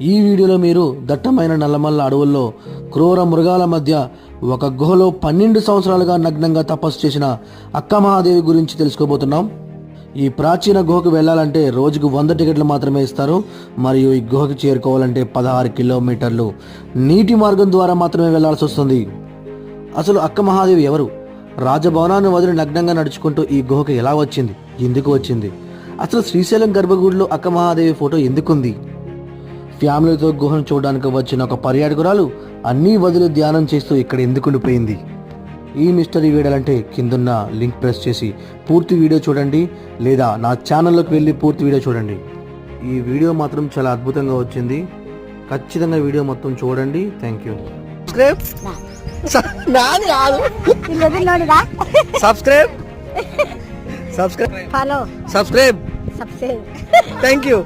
ఈ వీడియోలో మీరు దట్టమైన నల్లమల్ల అడవుల్లో క్రూర మృగాల మధ్య ఒక గుహలో 12 సంవత్సరాలుగా నగ్నంగా తపస్సు చేసిన అక్కమహాదేవి గురించి తెలుసుకోబోతున్నాం. ఈ ప్రాచీన గుహకు వెళ్ళాలంటే రోజుకు 100 టికెట్లు మాత్రమే ఇస్తారు. మరియు ఈ గుహకు చేరుకోవాలంటే 16 కిలోమీటర్లు నీటి మార్గం ద్వారా మాత్రమే వెళ్లాల్సి వస్తుంది. అసలు అక్కమహాదేవి ఎవరు? రాజభవనాన్ని వదిలి నగ్నంగా నడుచుకుంటూ ఈ గుహకు ఎలా వచ్చింది? ఎందుకు వచ్చింది? అసలు శ్రీశైలం గర్భగుడిలో అక్కమహాదేవి ఫోటో ఎందుకుంది? ఫ్యామిలీతో గుహను చూడడానికి వచ్చిన ఒక పర్యాటకురాలు అన్నీ వదిలి ధ్యానం చేస్తూ ఇక్కడ ఎందుకుండిపోయింది? ఈ మిస్టరీ వీడియోలంటే కిందున్న లింక్ ప్రెస్ చేసి పూర్తి వీడియో చూడండి, లేదా నా ఛానల్లోకి వెళ్ళి పూర్తి వీడియో చూడండి. ఈ వీడియో మాత్రం చాలా అద్భుతంగా వచ్చింది. ఖచ్చితంగా వీడియో మొత్తం చూడండి. Thank you. Subscribe subscribe thank you.